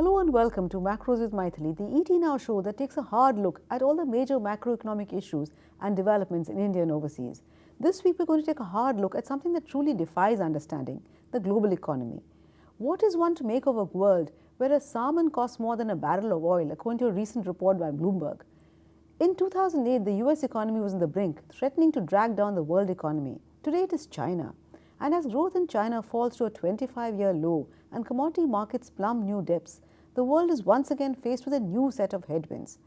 Hello and welcome to Macros with Mythili, the ET Now show that takes a hard look at all the major macroeconomic issues and developments in India and overseas. This week we're going to take a hard look at something that truly defies understanding, the global economy. What is one to make of a world where a salmon costs more than a barrel of oil, according to a recent report by Bloomberg? In 2008, the US economy was on the brink, threatening to drag down the world economy. Today it is China. And as growth in China falls to a 25-year low and commodity markets plumb new depths, the world is once again faced with a new set of headwinds.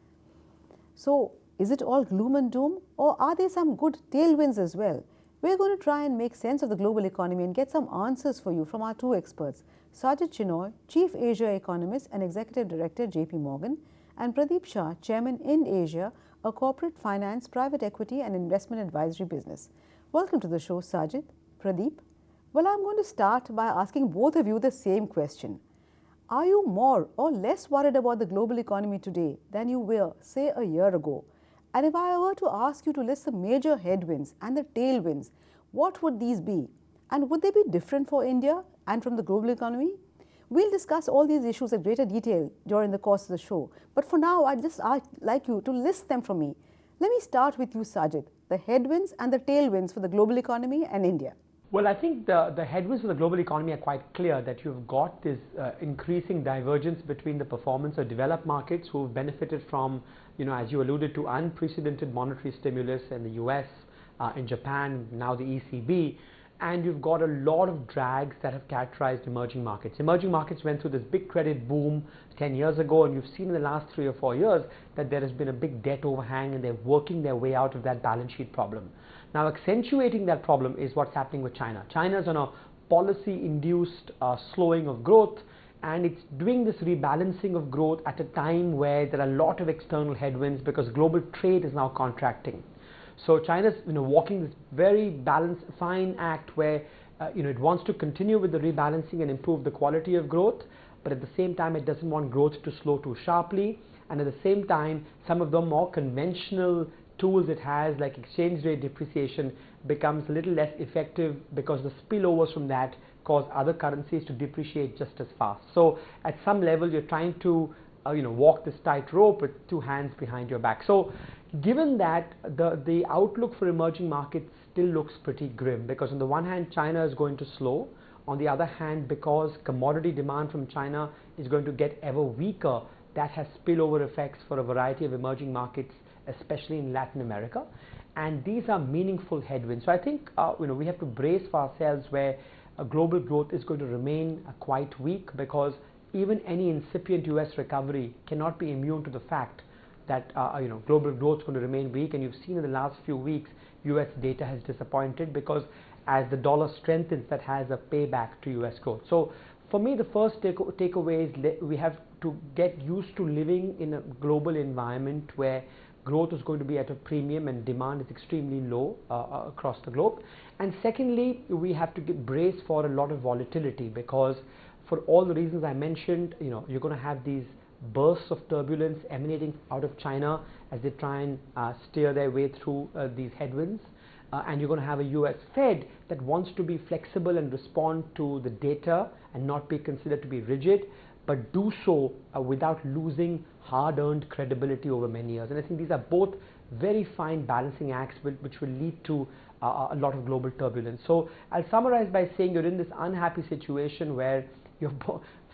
So, is it all gloom and doom, or are there some good tailwinds as well? We're going to try and make sense of the global economy and get some answers for you from our two experts, Sajjid Chinoy, Chief Asia Economist and Executive Director, JP Morgan, and Pradip Shah, Chairman, IndAsia, a corporate finance, private equity and investment advisory business. Welcome to the show, Sajjid. Pradip? Well, I'm going to start by asking both of you the same question. Are you more or less worried about the global economy today than you were, say, a year ago? And if I were to ask you to list the major headwinds and the tailwinds, what would these be? And would they be different for India and from the global economy? We'll discuss all these issues in greater detail during the course of the show. But for now, I'd like you to list them for me. Let me start with you, Sajjid, the headwinds and the tailwinds for the global economy and India. Well, I think the headwinds for the global economy are quite clear, that you've got this increasing divergence between the performance of developed markets who've benefited from, as you alluded to, unprecedented monetary stimulus in the US, in Japan, now the ECB, and you've got a lot of drags that have characterized emerging markets. Emerging markets went through this big credit boom 10 years ago, and you've seen in the last 3 or 4 years that there has been a big debt overhang, and they're working their way out of that balance sheet problem. Now, accentuating that problem is what's happening with China. China's on a policy-induced slowing of growth, and it's doing this rebalancing of growth at a time where there are a lot of external headwinds because global trade is now contracting. So China's walking this very balanced, fine act where it wants to continue with the rebalancing and improve the quality of growth, but at the same time it doesn't want growth to slow too sharply, and at the same time some of the more conventional tools it has, like exchange rate depreciation, becomes a little less effective because the spillovers from that cause other currencies to depreciate just as fast. So at some level you're trying to walk this tightrope with two hands behind your back. So given that, the outlook for emerging markets still looks pretty grim, because on the one hand China is going to slow, on the other hand because commodity demand from China is going to get ever weaker, that has spillover effects for a variety of emerging markets, especially in Latin America, and these are meaningful headwinds. So I think we have to brace for ourselves where global growth is going to remain quite weak, because even any incipient US recovery cannot be immune to the fact that global growth is going to remain weak. And you've seen in the last few weeks US data has disappointed, because as the dollar strengthens, that has a payback to US growth. So for me, the first takeaway is we have to get used to living in a global environment where growth is going to be at a premium and demand is extremely low across the globe. And secondly, we have to brace for a lot of volatility, because for all the reasons I mentioned, you're going to have these bursts of turbulence emanating out of China as they try and steer their way through these headwinds. And you're going to have a US Fed that wants to be flexible and respond to the data and not be considered to be rigid, but do so without losing hard-earned credibility over many years. And I think these are both very fine balancing acts which will lead to a lot of global turbulence. So I'll summarize by saying you're in this unhappy situation where you're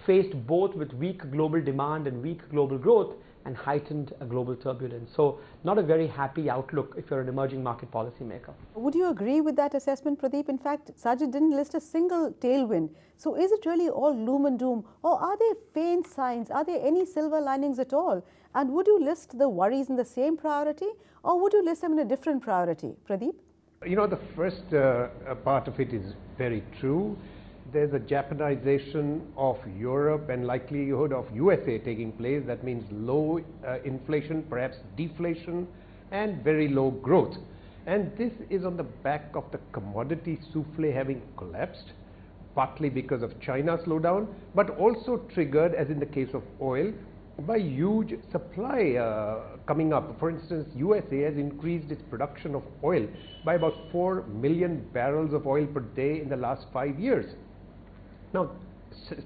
faced both with weak global demand and weak global growth and heightened global turbulence. So not a very happy outlook if you're an emerging market policymaker. Would you agree with that assessment, Pradip? In fact, Sajjid didn't list a single tailwind. So is it really all gloom and doom, or are there faint signs? Are there any silver linings at all? And would you list the worries in the same priority, or would you list them in a different priority? Pradip? The first part of it is very true. There's a Japanization of Europe and likelihood of USA taking place. That means low inflation, perhaps deflation, and very low growth. And this is on the back of the commodity souffle having collapsed, partly because of China's slowdown, but also triggered, as in the case of oil, by huge supply coming up. For instance, USA has increased its production of oil by about 4 million barrels of oil per day in the last 5 years. Now,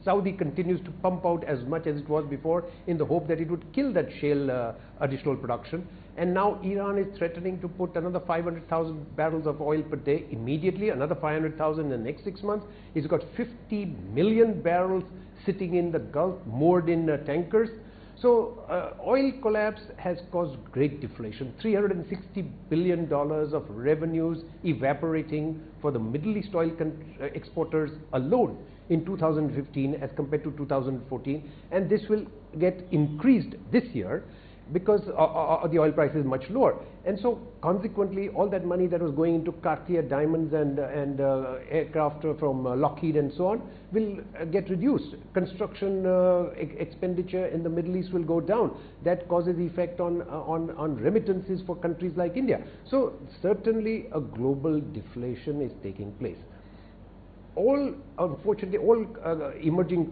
Saudi continues to pump out as much as it was before in the hope that it would kill that shale additional production. And now Iran is threatening to put another 500,000 barrels of oil per day immediately, another 500,000 in the next 6 months. It's got 50 million barrels sitting in the Gulf, moored in tankers. So oil collapse has caused great deflation. $360 billion of revenues evaporating for the Middle East oil exporters alone in 2015 as compared to 2014, and this will get increased this year because the oil price is much lower. And so consequently all that money that was going into Kanhaiya diamonds and aircraft from Lockheed and so on will get reduced. Construction expenditure in the Middle East will go down. That causes effect on remittances for countries like India. So certainly a global deflation is taking place. Unfortunately, all emerging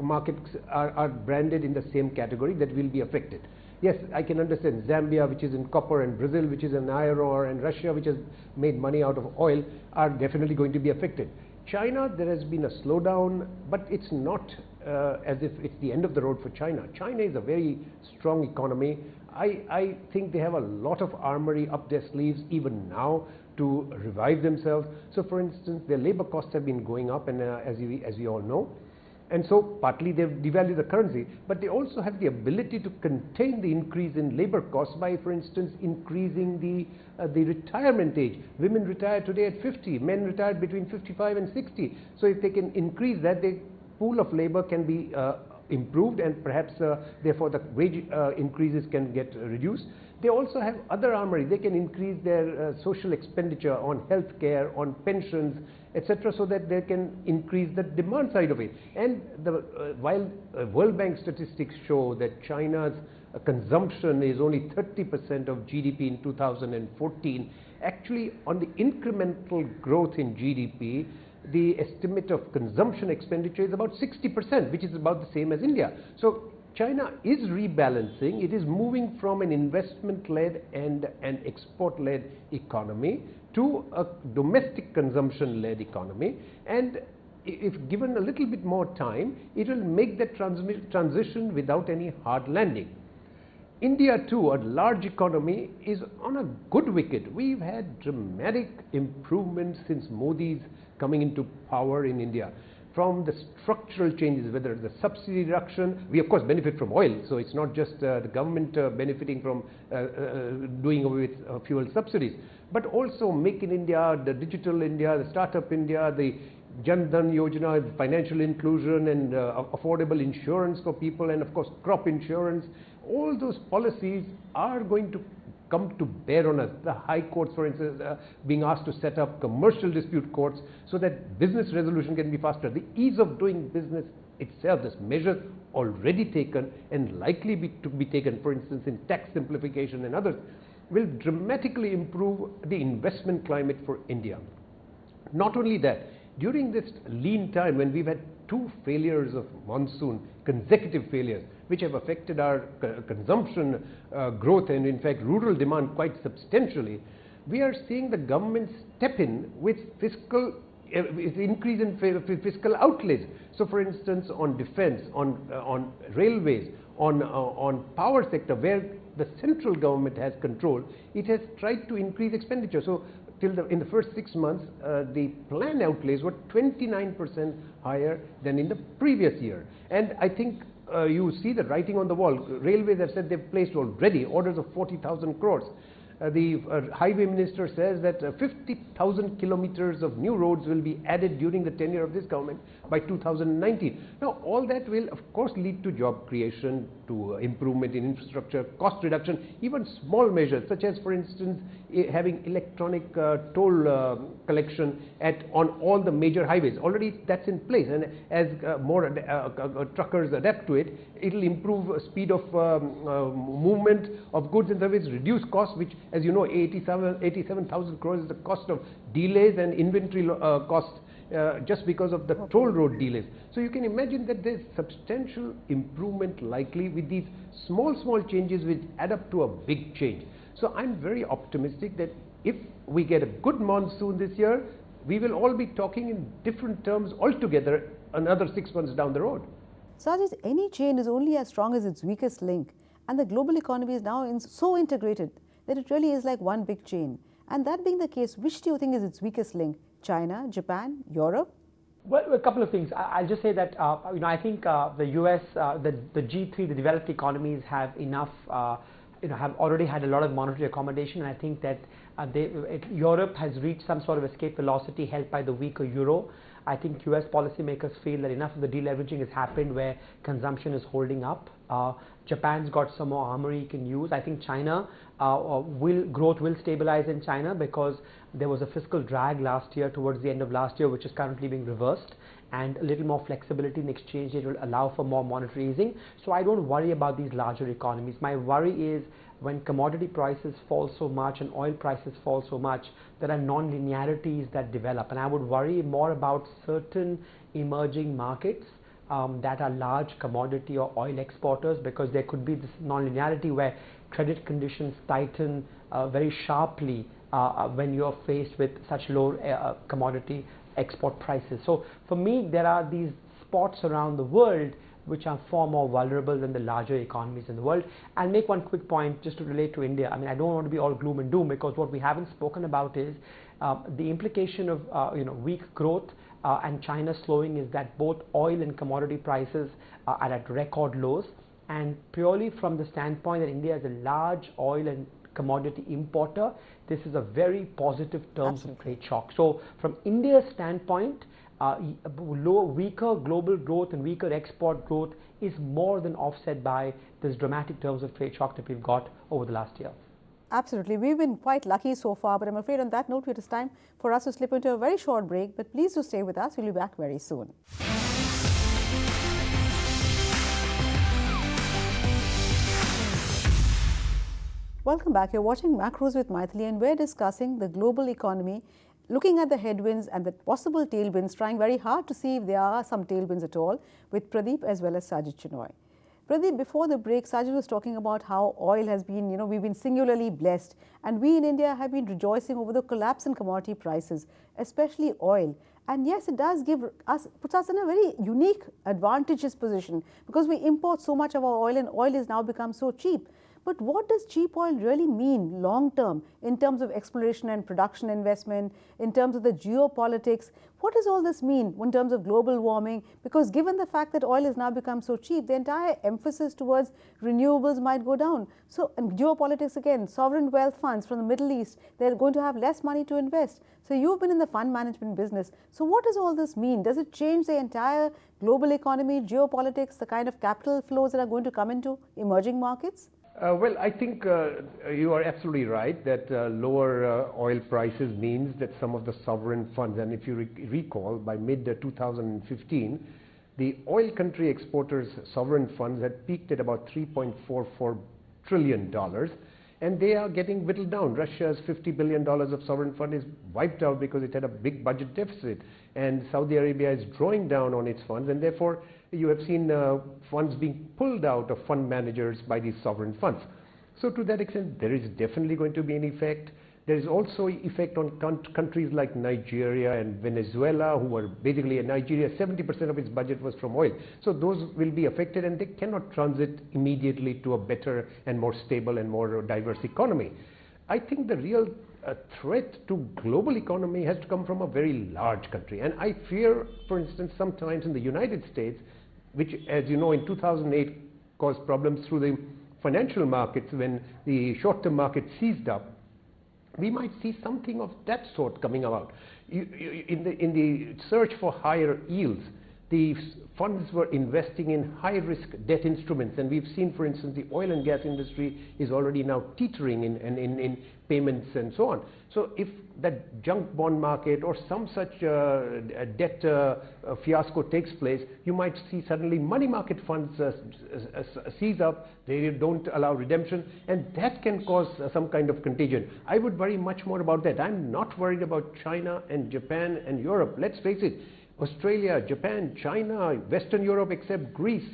markets are branded in the same category that will be affected. Yes, I can understand Zambia, which is in copper, and Brazil, which is in iron ore, and Russia, which has made money out of oil, are definitely going to be affected. China, there has been a slowdown, but it's not as if it's the end of the road for China. China is a very strong economy. I think they have a lot of armory up their sleeves even now to revive themselves. So for instance, their labor costs have been going up, and as you all know. And so partly they've devalued the currency, but they also have the ability to contain the increase in labor costs by, for instance, increasing the retirement age. Women retire today at 50, men retire between 55 and 60. So if they can increase that, the pool of labor can be improved, and perhaps therefore the wage increases can get reduced. They also have other armory. They can increase their social expenditure on health care, on pensions, etc., so that they can increase the demand side of it. And while World Bank statistics show that China's consumption is only 30% of GDP in 2014, actually on the incremental growth in GDP, the estimate of consumption expenditure is about 60%, which is about the same as India. So China is rebalancing. It is moving from an investment-led and an export-led economy to a domestic consumption-led economy, and if given a little bit more time, it will make that transition without any hard landing. India too, a large economy, is on a good wicket. We've had dramatic improvements since Modi's coming into power in India. From the structural changes, whether the subsidy reduction, we of course benefit from oil, so it's not just the government benefiting from doing away with fuel subsidies, but also Make in India, the Digital India, the Startup India, the Jan Dhan Yojana, financial inclusion, and affordable insurance for people, and of course crop insurance. All those policies are going to come to bear on us. The high courts, for instance, being asked to set up commercial dispute courts so that business resolution can be faster. The ease of doing business itself, this measures already taken and likely to be taken, for instance, in tax simplification and others, will dramatically improve the investment climate for India. Not only that, during this lean time when we've had 2 failures of monsoon, consecutive failures, which have affected our consumption growth and in fact rural demand quite substantially, we are seeing the government step in with fiscal increase in fiscal outlays. So for instance, on defense, on railways, on power sector, where the central government has control, it has tried to increase expenditure. So in the first 6 months, the planned outlays were 29% higher than in the previous year. And I think you see the writing on the wall. Railways have said they've placed already orders of 40,000 crores. The highway minister says that 50,000 kilometers of new roads will be added during the tenure of this government by 2019. Now, all that will, of course, lead to job creation, to improvement in infrastructure, cost reduction, even small measures, such as, for instance, having electronic toll collection on all the major highways. Already that's in place, and as more truckers adapt to it, it will improve speed of movement of goods and services, reduce costs, which, as you know, 87,000 crores is the cost of delays and inventory costs just because of the toll road delays. So you can imagine that there's substantial improvement likely with these small changes which add up to a big change. So I'm very optimistic that if we get a good monsoon this year, we will all be talking in different terms altogether another 6 months down the road. Sajjid, any chain is only as strong as its weakest link, and the global economy is now so integrated that it really is like one big chain. And that being the case, which do you think is its weakest link? China, Japan, Europe? Well, a couple of things. I'll just say that I think the US, the G3, the developed economies have enough, have already had a lot of monetary accommodation, and I think that Europe has reached some sort of escape velocity helped by the weaker euro. I think US policymakers feel that enough of the deleveraging has happened where consumption is holding up. Japan's got some more armory it can use. I think China, growth will stabilize in China because there was a fiscal drag last year towards the end of last year, which is currently being reversed, and a little more flexibility in exchange rate will allow for more monetary easing. So I don't worry about these larger economies. My worry is when commodity prices fall so much and oil prices fall so much, there are non-linearities that develop, and I would worry more about certain emerging markets that are large commodity or oil exporters, because there could be this non-linearity where credit conditions tighten very sharply when you're faced with such low commodity export prices. So for me, there are these spots around the world which are far more vulnerable than the larger economies in the world. I'll make one quick point just to relate to India. I mean, I don't want to be all gloom and doom, because what we haven't spoken about is the implication of weak growth and China slowing is that both oil and commodity prices are at record lows, and purely from the standpoint that India is a large oil and commodity importer, this is a very positive terms of trade shock. So from India's standpoint, weaker global growth and weaker export growth is more than offset by this dramatic terms of trade shock that we've got over the last year. Absolutely. We've been quite lucky so far, but I'm afraid on that note, it is time for us to slip into a very short break. But please do stay with us. We'll be back very soon. Welcome back. You're watching Macros with Mythili, and we're discussing the global economy, looking at the headwinds and the possible tailwinds, trying very hard to see if there are some tailwinds at all, with Pradip as well as Sajjid Chinoy. Pradip, before the break, Sajjid was talking about how oil has been, we've been singularly blessed, and we in India have been rejoicing over the collapse in commodity prices, especially oil. And yes, it does puts us in a very unique, advantageous position, because we import so much of our oil, and oil has now become so cheap. But what does cheap oil really mean long term in terms of exploration and production investment, in terms of the geopolitics? What does all this mean in terms of global warming? Because given the fact that oil has now become so cheap, the entire emphasis towards renewables might go down. So, and geopolitics again, sovereign wealth funds from the Middle East, they're going to have less money to invest. So you've been in the fund management business. So what does all this mean? Does it change the entire global economy, geopolitics, the kind of capital flows that are going to come into emerging markets? Well, I think you are absolutely right that lower oil prices means that some of the sovereign funds, and if you recall, by mid-2015, the oil country exporters' sovereign funds had peaked at about $3.44 trillion, and they are getting whittled down. Russia's $50 billion of sovereign fund is wiped out because it had a big budget deficit, and Saudi Arabia is drawing down on its funds, and therefore you have seen funds being pulled out of fund managers by these sovereign funds. So to that extent, there is definitely going to be an effect. There is also effect on countries like Nigeria and Venezuela, who were basically, in Nigeria, 70% of its budget was from oil. So those will be affected, and they cannot transit immediately to a better and more stable and more diverse economy. I think the real threat to global economy has to come from a very large country. And I fear, for instance, sometimes in the United States, which, as you know, in 2008 caused problems through the financial markets when the short-term market seized up, we might see something of that sort coming about. In the search for higher yields, the funds were investing in high-risk debt instruments, and we've seen, for instance, the oil and gas industry is already now teetering in payments and so on. So if that junk bond market or some such debt fiasco takes place, you might see suddenly money market funds seize up, they don't allow redemption, and that can cause some kind of contagion. I would worry much more about that. I'm not worried about China and Japan and Europe. Let's face it, Australia, Japan, China, Western Europe except Greece,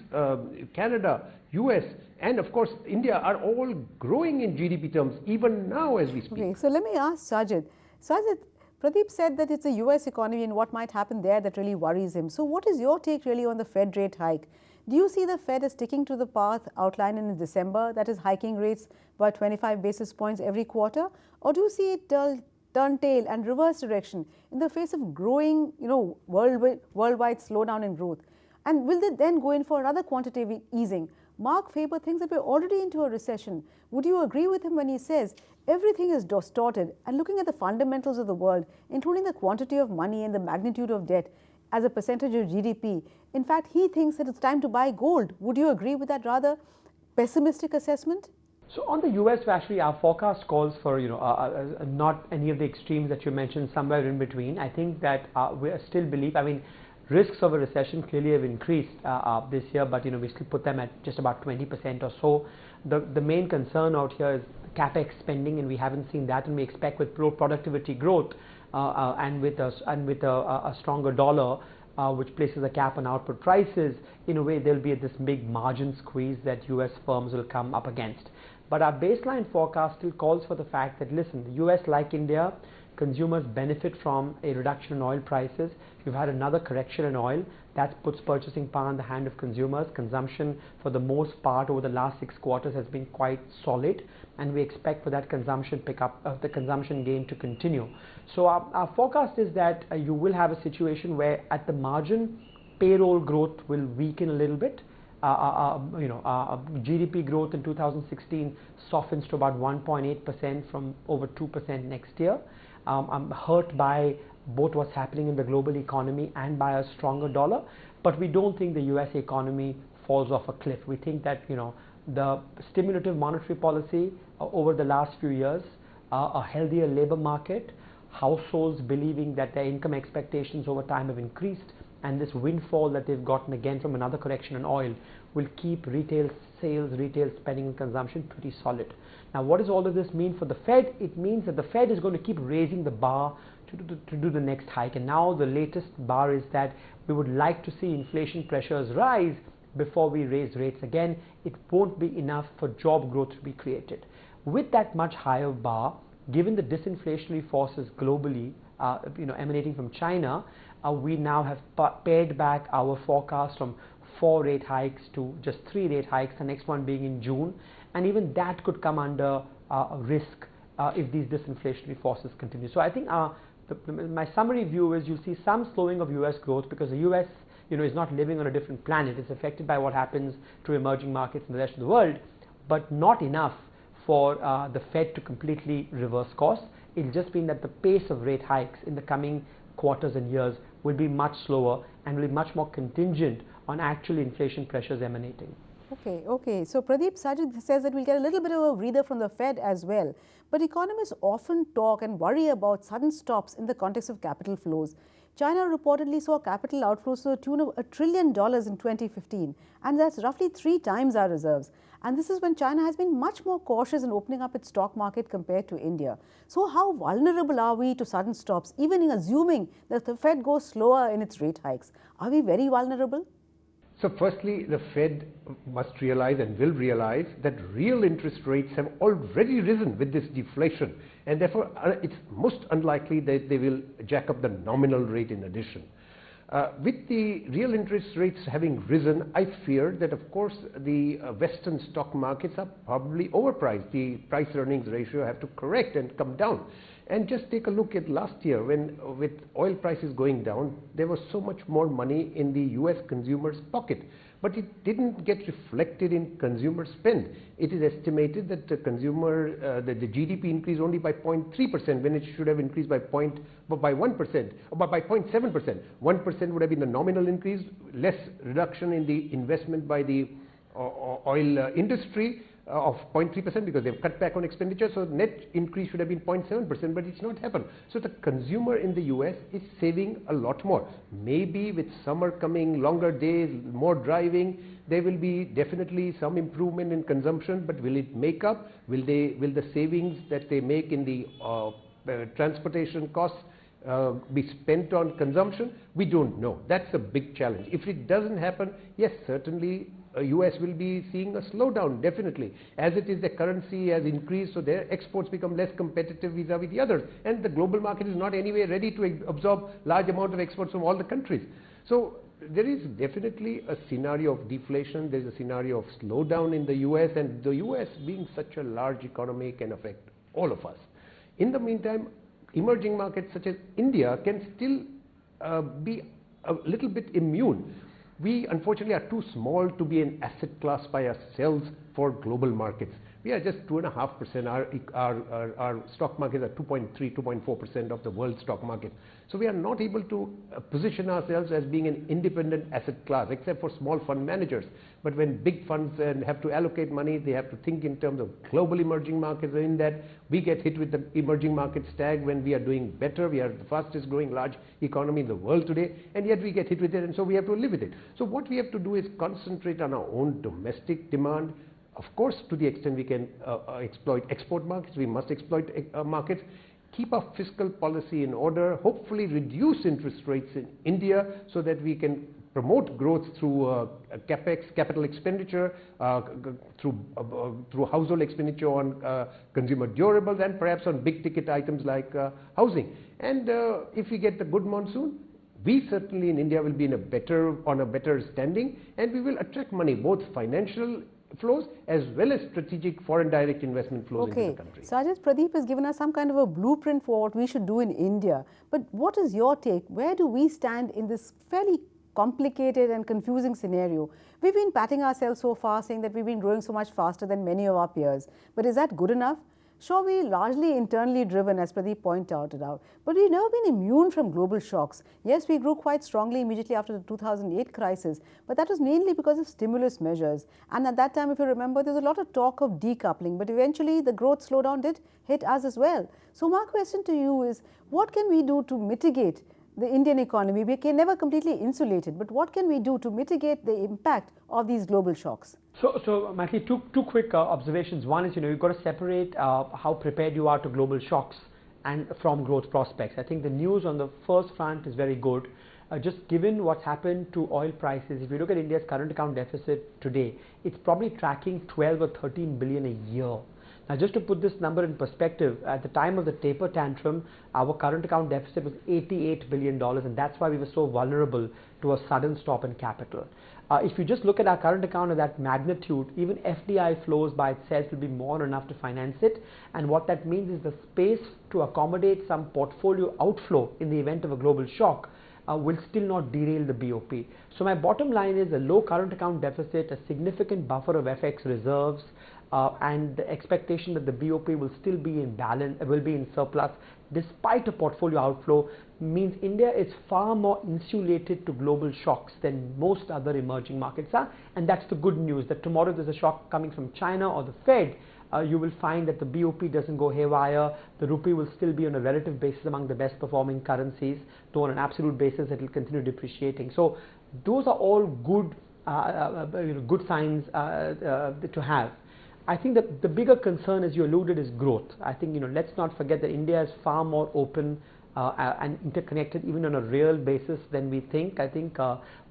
Canada, US, and of course India are all growing in GDP terms even now as we speak. Okay, so let me ask Sajjid. Sajjid, Pradeep said that it's the US economy and what might happen there that really worries him. So what is your take really on the Fed rate hike? Do you see the Fed as sticking to the path outlined in December, that is hiking rates by 25 basis points every quarter? Or do you see it turn tail and reverse direction in the face of growing, worldwide slowdown in growth? And will they then go in for another quantitative easing? Mark Faber thinks that we're already into a recession. Would you agree with him when he says everything is distorted, and looking at the fundamentals of the world, including the quantity of money and the magnitude of debt as a percentage of GDP, in fact, he thinks that it's time to buy gold. Would you agree with that rather pessimistic assessment? So on the US, actually, our forecast calls for not any of the extremes that you mentioned, somewhere in between. I think that we still believe, risks of a recession clearly have increased this year, but we still put them at just about 20% or so. The main concern out here is capex spending, and we haven't seen that, and we expect with productivity growth and with a stronger dollar, which places a cap on output prices, in a way there'll be this big margin squeeze that US firms will come up against. But our baseline forecast still calls for the fact that, listen, the US, like India, consumers benefit from a reduction in oil prices. You've had another correction in oil. That puts purchasing power in the hand of consumers. Consumption, for the most part, over the last 6 quarters has been quite solid, and we expect for that consumption pickup, the consumption gain to continue. So our forecast is that you will have a situation where, at the margin, payroll growth will weaken a little bit. GDP growth in 2016 softens to about 1.8% from over 2% next year. I'm hurt by both what's happening in the global economy and by a stronger dollar, but we don't think the US economy falls off a cliff. We think that the stimulative monetary policy over the last few years, a healthier labor market, households believing that their income expectations over time have increased, and this windfall that they've gotten again from another correction in oil will keep retail sales, retail spending and consumption pretty solid. Now, what does all of this mean for the Fed? It means that the Fed is going to keep raising the bar to do the next hike, and now the latest bar is that we would like to see inflation pressures rise before we raise rates again. It won't be enough for job growth to be created. With that much higher bar, given the disinflationary forces globally emanating from China, we now have pared back our forecast from 4 rate hikes to just 3 rate hikes, the next one being in June, and even that could come under risk if these disinflationary forces continue. So I think my summary view is you'll see some slowing of US growth, because the US is not living on a different planet. It's affected by what happens to emerging markets in the rest of the world, but not enough for the Fed to completely reverse course. It'll just mean that the pace of rate hikes in the coming quarters and years will be much slower and will be much more contingent on actual inflation pressures emanating. Okay. So Pradeep, Sajjid says that we'll get a little bit of a breather from the Fed as well. But economists often talk and worry about sudden stops in the context of capital flows. China reportedly saw capital outflows to the tune of $1 trillion in 2015, and that's roughly 3 times our reserves. And this is when China has been much more cautious in opening up its stock market compared to India. So how vulnerable are we to sudden stops, even in assuming that the Fed goes slower in its rate hikes? Are we very vulnerable? So firstly, the Fed must realize and will realize that real interest rates have already risen with this deflation, and therefore it's most unlikely that they will jack up the nominal rate in addition. With the real interest rates having risen, I fear that, of course, the Western stock markets are probably overpriced. The price-earnings ratio have to correct and come down. And just take a look at last year, when with oil prices going down, there was so much more money in the US consumer's pocket, but it didn't get reflected in consumer spend. It is estimated that the GDP increased only by 0.3% when it should have increased by 1%, or by 0.7%. 1% would have been the nominal increase, less reduction in the investment by the oil industry of 0.3%, because they've cut back on expenditure. So net increase should have been 0.7%, but it's not happened. So the consumer in the US is saving a lot more. Maybe with summer coming, longer days, more driving, there will be definitely some improvement in consumption, but will it make up? Will the savings that they make in the transportation costs be spent on consumption? We don't know. That's a big challenge. If it doesn't happen, yes, certainly US will be seeing a slowdown, definitely. As it is, the currency has increased, so their exports become less competitive vis-a-vis the others. And the global market is not anyway ready to absorb large amount of exports from all the countries. So there is definitely a scenario of deflation. There is a scenario of slowdown in the US, and the US being such a large economy can affect all of us. In the meantime, emerging markets such as India can still be a little bit immune. We unfortunately are too small to be an asset class by ourselves for global markets. We are just 2.5%. Our stock markets are 2.3, 2.4% of the world stock market. So we are not able to position ourselves as being an independent asset class, except for small fund managers. But when big funds have to allocate money, they have to think in terms of global emerging markets. And in that, we get hit with the emerging markets tag when we are doing better. We are the fastest growing large economy in the world today, and yet we get hit with it, and so we have to live with it. So what we have to do is concentrate on our own domestic demand. Of course, to the extent we can exploit export markets, we must exploit markets. Keep our fiscal policy in order, hopefully reduce interest rates in India so that we can promote growth through capex, capital expenditure, through household expenditure on consumer durables, and perhaps on big ticket items like housing. And if we get the good monsoon, we certainly in India will be on a better standing, and we will attract money, both financial flows as well as strategic foreign direct investment flows into the country. Sajjid, Pradip has given us some kind of a blueprint for what we should do in India. But what is your take? Where do we stand in this fairly complicated and confusing scenario? We've been patting ourselves so far, saying that we've been growing so much faster than many of our peers. But is that good enough? Sure, we're largely internally driven, as Pradeep pointed out, but we've never been immune from global shocks. Yes, we grew quite strongly immediately after the 2008 crisis, but that was mainly because of stimulus measures. And at that time, if you remember, there was a lot of talk of decoupling, but eventually the growth slowdown did hit us as well. So my question to you is, what can we do to mitigate the Indian economy? We can never completely insulate it, but what can we do to mitigate the impact of these global shocks? So Mythili, two quick observations. One is, you've got to separate how prepared you are to global shocks and from growth prospects. I think the news on the first front is very good. Just given what's happened to oil prices, if you look at India's current account deficit today, it's probably tracking 12 or 13 billion a year. Now, just to put this number in perspective, at the time of the taper tantrum, our current account deficit was $88 billion, and that's why we were so vulnerable to a sudden stop in capital. If you just look at our current account of that magnitude, even FDI flows by itself will be more than enough to finance it. And what that means is the space to accommodate some portfolio outflow in the event of a global shock will still not derail the BOP. So my bottom line is a low current account deficit, a significant buffer of FX reserves, and the expectation that the BOP will still be in balance, will be in surplus despite a portfolio outflow, means India is far more insulated to global shocks than most other emerging markets are. And that's the good news, that tomorrow there's a shock coming from China or the Fed, you will find that the BOP doesn't go haywire. The rupee will still be on a relative basis among the best performing currencies, though on an absolute basis it will continue depreciating. So those are all good, good signs to have. I think that the bigger concern, as you alluded, is growth. I think, let's not forget that India is far more open and interconnected even on a real basis than we think. I think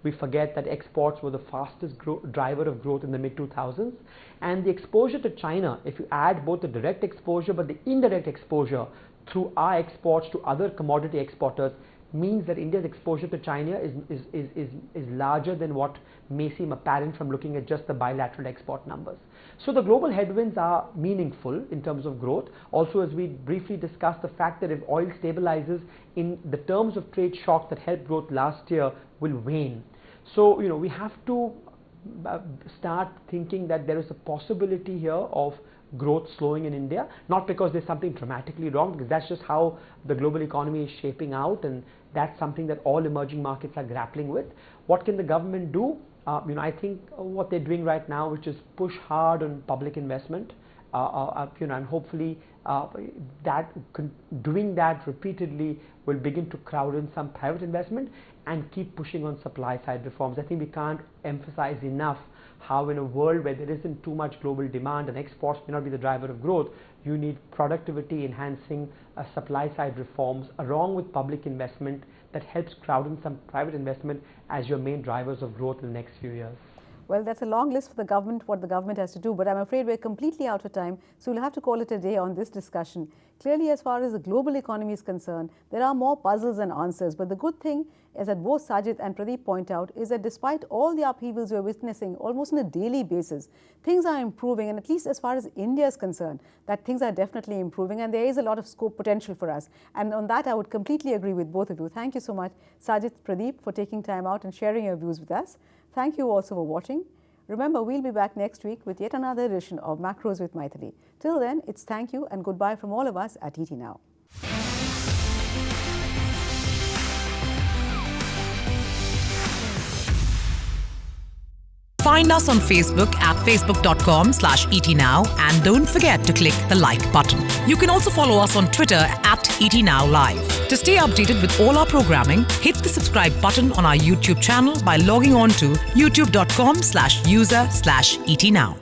we forget that exports were the fastest driver of growth in the mid-2000s. And the exposure to China, if you add both the direct exposure but the indirect exposure through our exports to other commodity exporters, means that India's exposure to China is larger than what may seem apparent from looking at just the bilateral export numbers. So the global headwinds are meaningful in terms of growth. Also, as we briefly discussed, the fact that if oil stabilizes, in the terms of trade shocks that helped growth last year will wane. So, we have to start thinking that there is a possibility here of growth slowing in India, not because there's something dramatically wrong, because that's just how the global economy is shaping out, and that's something that all emerging markets are grappling with. What can the government do? I think what they're doing right now, which is push hard on public investment, and hopefully doing that repeatedly will begin to crowd in some private investment and keep pushing on supply side reforms. I think we can't emphasize enough how in a world where there isn't too much global demand and exports may not be the driver of growth, you need productivity enhancing supply side reforms along with public investment that helps crowd in some private investment as your main drivers of growth in the next few years. Well, that's a long list for the government, what the government has to do, but I'm afraid we're completely out of time, so we'll have to call it a day on this discussion. Clearly, as far as the global economy is concerned, there are more puzzles than answers, but the good thing is that both Sajjid and Pradip point out is that despite all the upheavals we're witnessing almost on a daily basis, things are improving, and at least as far as India is concerned, that things are definitely improving, and there is a lot of scope potential for us. And on that, I would completely agree with both of you. Thank you so much, Sajjid, Pradip, for taking time out and sharing your views with us. Thank you also for watching. Remember, we'll be back next week with yet another edition of Macros with Mythili. Till then, it's thank you and goodbye from all of us at ET Now. Find us on Facebook at facebook.com/etnow and don't forget to click the like button. You can also follow us on Twitter at etnowlive. To stay updated with all our programming, hit the subscribe button on our YouTube channel by logging on to youtube.com/user/etnow.